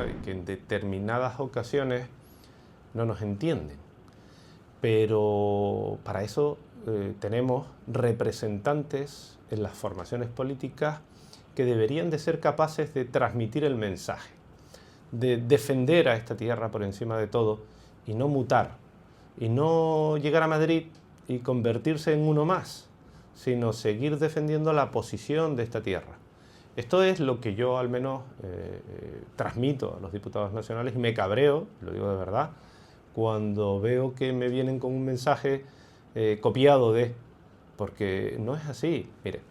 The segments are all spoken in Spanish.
España y que en determinadas ocasiones no nos entienden. Pero para eso tenemos representantes en las formaciones políticas que deberían de ser capaces de transmitir el mensaje, de defender a esta tierra por encima de todo y no mutar, y no llegar a Madrid y convertirse en uno más, sino seguir defendiendo la posición de esta tierra. Esto es lo que yo al menos transmito a los diputados nacionales y me cabreo, lo digo de verdad, cuando veo que me vienen con un mensaje copiado de... porque no es así. Mire,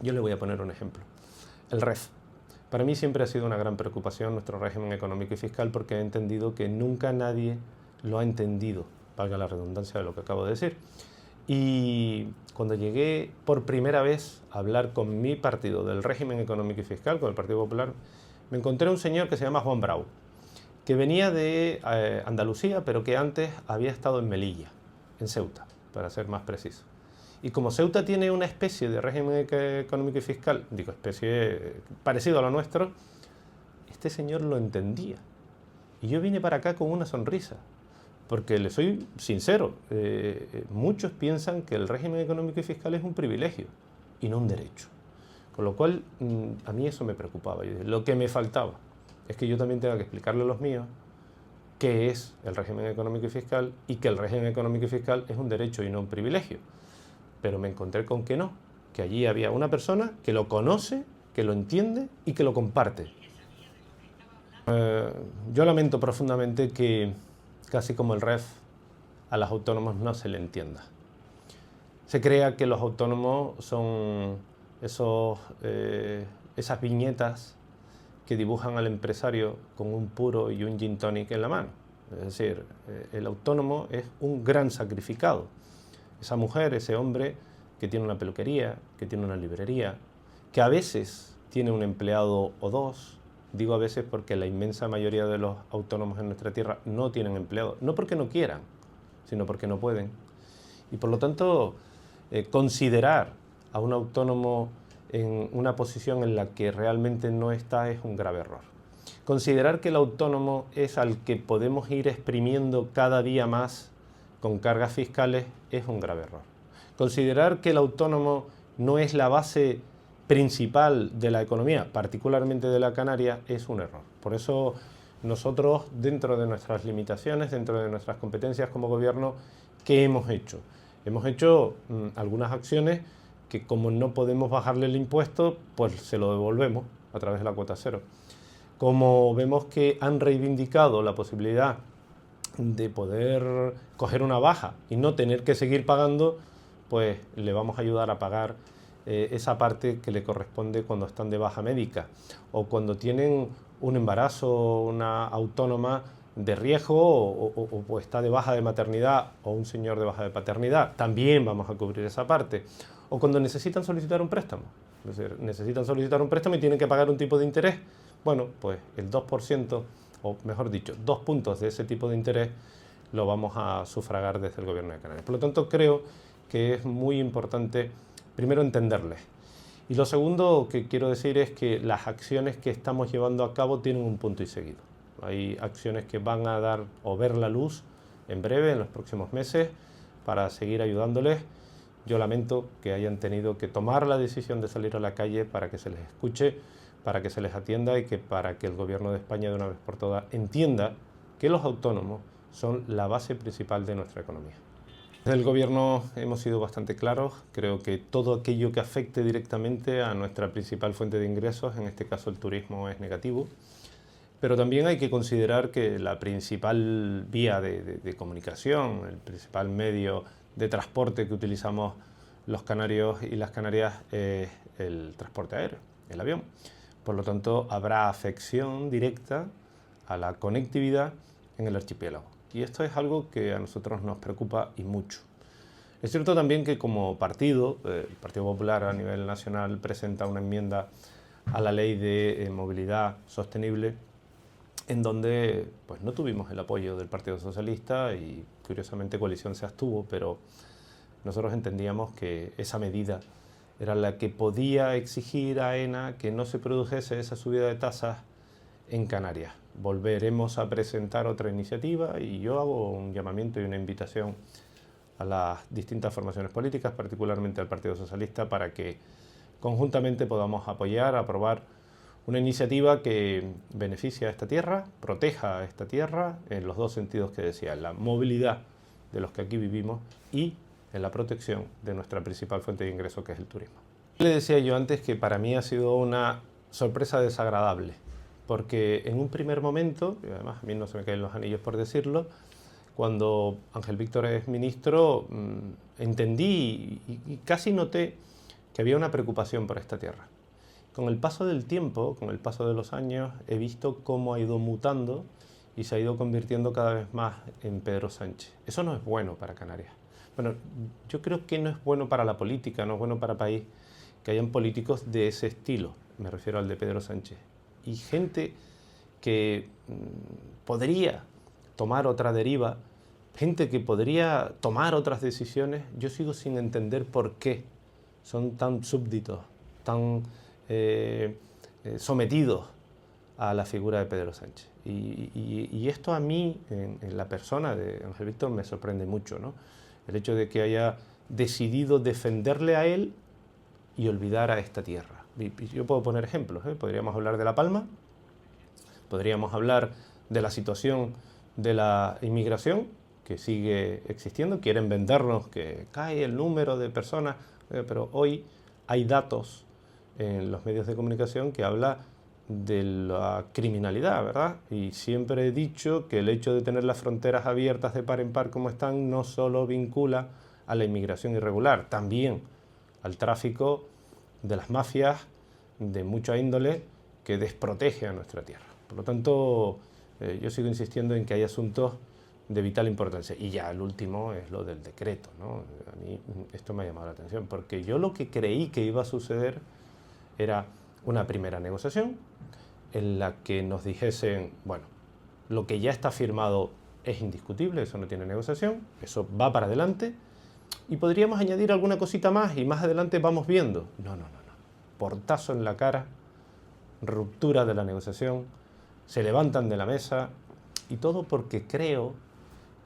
yo le voy a poner un ejemplo. El REF. Para mí siempre ha sido una gran preocupación nuestro régimen económico y fiscal porque he entendido que nunca nadie lo ha entendido, valga la redundancia de lo que acabo de decir. Y cuando llegué por primera vez a hablar con mi partido del régimen económico y fiscal, con el Partido Popular, me encontré un señor que se llama Juan Brau, que venía de Andalucía, pero que antes había estado en Melilla, en Ceuta, para ser más preciso. Y como Ceuta tiene una especie de régimen económico y fiscal, digo especie parecido a lo nuestro, este señor lo entendía. Y yo vine para acá con una sonrisa, porque le soy sincero, muchos piensan que el régimen económico y fiscal es un privilegio y no un derecho. Con lo cual, a mí eso me preocupaba. Y lo que me faltaba es que yo también tenga que explicarle a los míos qué es el régimen económico y fiscal y que el régimen económico y fiscal es un derecho y no un privilegio. Pero me encontré con que no, que allí había una persona que lo conoce, que lo entiende y que lo comparte. Yo lamento profundamente que, casi como el REF, a los autónomos no se le entienda. Se crea que los autónomos son esas viñetas que dibujan al empresario con un puro y un gin tonic en la mano. Es decir, el autónomo es un gran sacrificado. Esa mujer, ese hombre que tiene una peluquería, que tiene una librería, que a veces tiene un empleado o dos. Digo a veces porque la inmensa mayoría de los autónomos en nuestra tierra no tienen empleado. No porque no quieran, sino porque no pueden. Y por lo tanto, considerar a un autónomo en una posición en la que realmente no está es un grave error. Considerar que el autónomo es al que podemos ir exprimiendo cada día más con cargas fiscales es un grave error. Considerar que el autónomo no es la base principal de la economía, particularmente de la Canaria, es un error. Por eso nosotros, dentro de nuestras limitaciones, dentro de nuestras competencias como gobierno, ¿qué hemos hecho? Hemos hecho algunas acciones que, como no podemos bajarle el impuesto, pues se lo devolvemos a través de la cuota cero. Como vemos que han reivindicado la posibilidad de poder coger una baja y no tener que seguir pagando, pues le vamos a ayudar a pagar esa parte que le corresponde cuando están de baja médica o cuando tienen un embarazo, una autónoma de riesgo o está de baja de maternidad o un señor de baja de paternidad, también vamos a cubrir esa parte. O cuando necesitan solicitar un préstamo, es decir, necesitan solicitar un préstamo y tienen que pagar un tipo de interés, bueno, pues el 2%, o mejor dicho, 2 puntos de ese tipo de interés lo vamos a sufragar desde el Gobierno de Canarias. Por lo tanto, creo que es muy importante, primero, entenderles. Y lo segundo que quiero decir es que las acciones que estamos llevando a cabo tienen un punto y seguido. Hay acciones que van a dar o ver la luz en breve, en los próximos meses, para seguir ayudándoles. Yo lamento que hayan tenido que tomar la decisión de salir a la calle para que se les escuche, para que se les atienda y que para que el Gobierno de España de una vez por todas entienda que los autónomos son la base principal de nuestra economía. Desde el Gobierno hemos sido bastante claros. Creo que todo aquello que afecte directamente a nuestra principal fuente de ingresos, en este caso el turismo, es negativo. Pero también hay que considerar que la principal vía de comunicación, el principal medio de transporte que utilizamos los canarios y las canarias es el transporte aéreo, el avión. Por lo tanto, habrá afección directa a la conectividad en el archipiélago. Y esto es algo que a nosotros nos preocupa y mucho. Es cierto también que como partido, el Partido Popular a nivel nacional presenta una enmienda a la Ley de Movilidad Sostenible, en donde pues, no tuvimos el apoyo del Partido Socialista y curiosamente Coalición se abstuvo, pero nosotros entendíamos que esa medida era la que podía exigir a AENA que no se produjese esa subida de tasas en Canarias. Volveremos a presentar otra iniciativa y yo hago un llamamiento y una invitación a las distintas formaciones políticas, particularmente al Partido Socialista, para que conjuntamente podamos apoyar, aprobar una iniciativa que beneficie a esta tierra, proteja a esta tierra en los dos sentidos que decía, en la movilidad de los que aquí vivimos y en la protección de nuestra principal fuente de ingreso, que es el turismo. Le decía yo antes que para mí ha sido una sorpresa desagradable, porque en un primer momento, y además a mí no se me caen los anillos por decirlo, cuando Ángel Víctor es ministro, entendí y casi noté que había una preocupación por esta tierra. Con el paso del tiempo, con el paso de los años, he visto cómo ha ido mutando y se ha ido convirtiendo cada vez más en Pedro Sánchez. Eso no es bueno para Canarias. Bueno, yo creo que no es bueno para la política, no es bueno para el país que hayan políticos de ese estilo, me refiero al de Pedro Sánchez. Y gente que podría tomar otra deriva, gente que podría tomar otras decisiones, yo sigo sin entender por qué son tan súbditos, tan sometidos a la figura de Pedro Sánchez. Y esto a mí, en la persona de Ángel Víctor, me sorprende mucho, ¿no? El hecho de que haya decidido defenderle a él y olvidar a esta tierra. Y yo puedo poner ejemplos, ¿eh? Podríamos hablar de La Palma, podríamos hablar de la situación de la inmigración, que sigue existiendo. Quieren vendernos que cae el número de personas, pero hoy hay datos en los medios de comunicación que habla de la criminalidad, ¿verdad? Y siempre he dicho que el hecho de tener las fronteras abiertas de par en par como están no solo vincula a la inmigración irregular, también al tráfico de las mafias de mucha índole que desprotege a nuestra tierra. Por lo tanto, yo sigo insistiendo en que hay asuntos de vital importancia. Y ya el último es lo del decreto, ¿no? A mí esto me ha llamado la atención, porque yo lo que creí que iba a suceder era una primera negociación en la que nos dijesen, bueno, lo que ya está firmado es indiscutible, eso no tiene negociación, eso va para adelante, y podríamos añadir alguna cosita más y más adelante vamos viendo. No. Portazo en la cara, ruptura de la negociación, se levantan de la mesa, y todo porque creo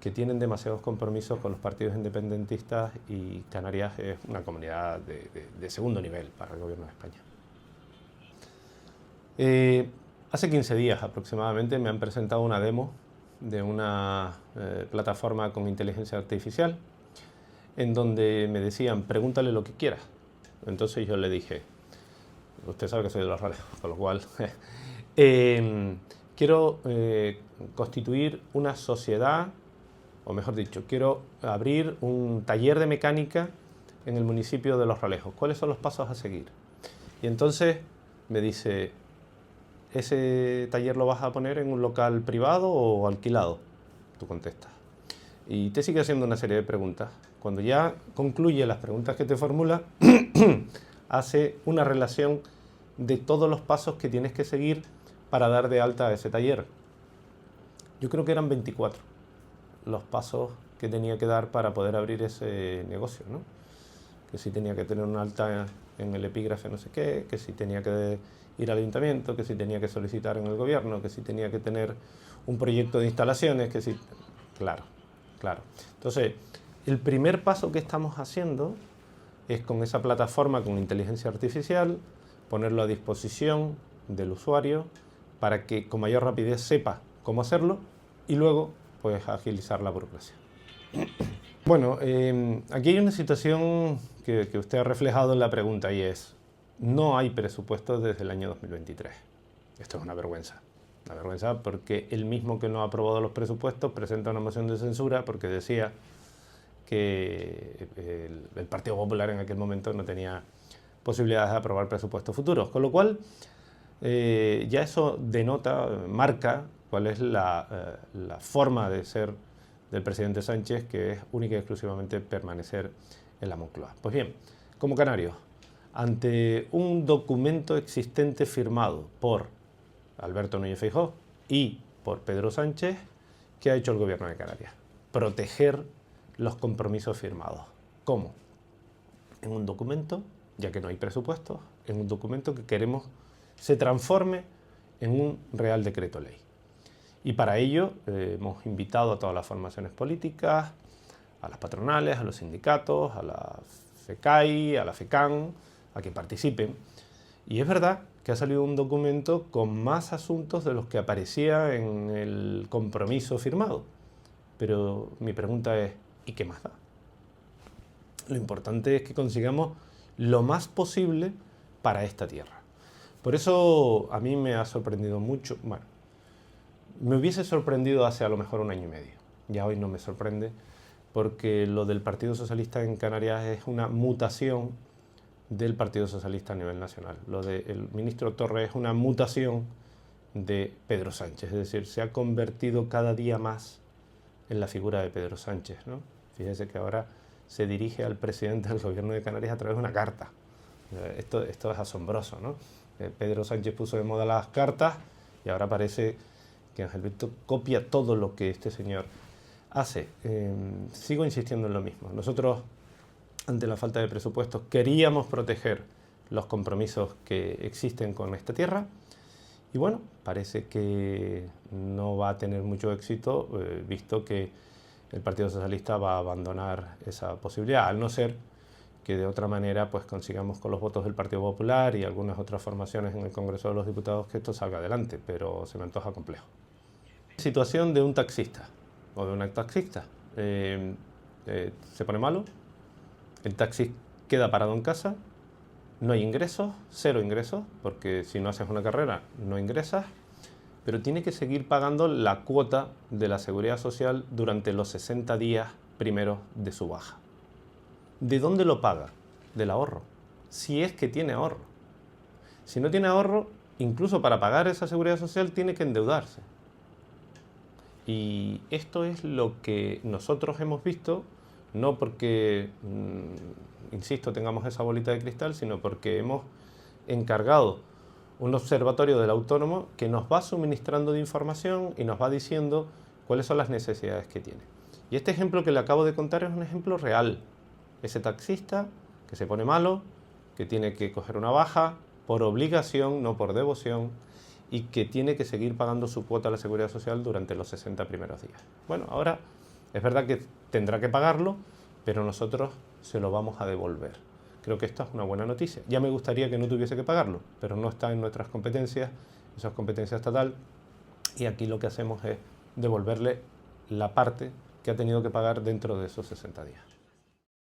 que tienen demasiados compromisos con los partidos independentistas y Canarias es una comunidad de segundo nivel para el gobierno de España. Hace 15 días aproximadamente me han presentado una demo de una plataforma con inteligencia artificial en donde me decían, pregúntale lo que quieras. Entonces yo le dije, usted sabe que soy de Los Ralejos, con lo cual quiero constituir una sociedad, o mejor dicho, quiero abrir un taller de mecánica en el municipio de Los Ralejos. ¿Cuáles son los pasos a seguir? Y entonces me dice, ¿ese taller lo vas a poner en un local privado o alquilado? Tú contestas. Y te sigue haciendo una serie de preguntas. Cuando ya concluye las preguntas que te formula, hace una relación de todos los pasos que tienes que seguir para dar de alta a ese taller. Yo creo que eran 24 los pasos que tenía que dar para poder abrir ese negocio, ¿no? Que si tenía que tener un alta en el epígrafe no sé qué, que si tenía que ir al ayuntamiento, que si tenía que solicitar en el gobierno, que si tenía que tener un proyecto de instalaciones, que si... Claro. Entonces, el primer paso que estamos haciendo es con esa plataforma con inteligencia artificial, ponerlo a disposición del usuario para que con mayor rapidez sepa cómo hacerlo y luego pues agilizar la burocracia. Bueno, aquí hay una situación que usted ha reflejado en la pregunta y es, no hay presupuestos desde el año 2023. Esto es una vergüenza porque el mismo que no ha aprobado los presupuestos presenta una moción de censura porque decía que el Partido Popular en aquel momento no tenía posibilidades de aprobar presupuestos futuros, con lo cual ya eso denota, marca cuál es la forma de ser del presidente Sánchez, que es única y exclusivamente permanecer en la Moncloa. Pues bien, como canarios, ante un documento existente firmado por Alberto Núñez Feijóo y por Pedro Sánchez, ¿qué ha hecho el gobierno de Canarias? Proteger los compromisos firmados. ¿Cómo? En un documento, ya que no hay presupuestos, en un documento que queremos se transforme en un Real Decreto Ley. Y para ello hemos invitado a todas las formaciones políticas, a las patronales, a los sindicatos, a la FECAI, a la FECAN, a que participen. Y es verdad que ha salido un documento con más asuntos de los que aparecía en el compromiso firmado. Pero mi pregunta es, ¿y qué más da? Lo importante es que consigamos lo más posible para esta tierra. Por eso a mí me ha sorprendido mucho. Bueno, me hubiese sorprendido hace a lo mejor un año y medio. Ya hoy no me sorprende, porque lo del Partido Socialista en Canarias es una mutación del Partido Socialista a nivel nacional. Lo del ministro Torres es una mutación de Pedro Sánchez, es decir, se ha convertido cada día más en la figura de Pedro Sánchez, ¿no? Fíjese que ahora se dirige al presidente del gobierno de Canarias a través de una carta. Esto es asombroso, ¿no? Pedro Sánchez puso de moda las cartas y ahora parece que Ángel Víctor copia todo lo que este señor hace. Sigo insistiendo en lo mismo. Nosotros, ante la falta de presupuestos, queríamos proteger los compromisos que existen con esta tierra y bueno, parece que no va a tener mucho éxito, visto que el Partido Socialista va a abandonar esa posibilidad, al no ser que de otra manera pues consigamos con los votos del Partido Popular y algunas otras formaciones en el Congreso de los Diputados que esto salga adelante, pero se me antoja complejo. Situación de un taxista o de una taxista. Se pone malo, el taxi queda parado en casa, no hay ingresos, cero ingresos, porque si no haces una carrera no ingresas, pero tiene que seguir pagando la cuota de la Seguridad Social durante los 60 días primeros de su baja. ¿De dónde lo paga? Del ahorro, si es que tiene ahorro. Si no tiene ahorro, incluso para pagar esa Seguridad Social tiene que endeudarse. Y esto es lo que nosotros hemos visto, no porque, insisto, tengamos esa bolita de cristal, sino porque hemos encargado un observatorio del autónomo que nos va suministrando de información y nos va diciendo cuáles son las necesidades que tiene. Y este ejemplo que le acabo de contar es un ejemplo real. Ese taxista que se pone malo, que tiene que coger una baja por obligación, no por devoción, y que tiene que seguir pagando su cuota a la Seguridad Social durante los 60 primeros días. Bueno, ahora es verdad que tendrá que pagarlo, pero nosotros se lo vamos a devolver. Creo que esta es una buena noticia. Ya me gustaría que no tuviese que pagarlo, pero no está en nuestras competencias, eso es competencia estatal, y aquí lo que hacemos es devolverle la parte que ha tenido que pagar dentro de esos 60 días.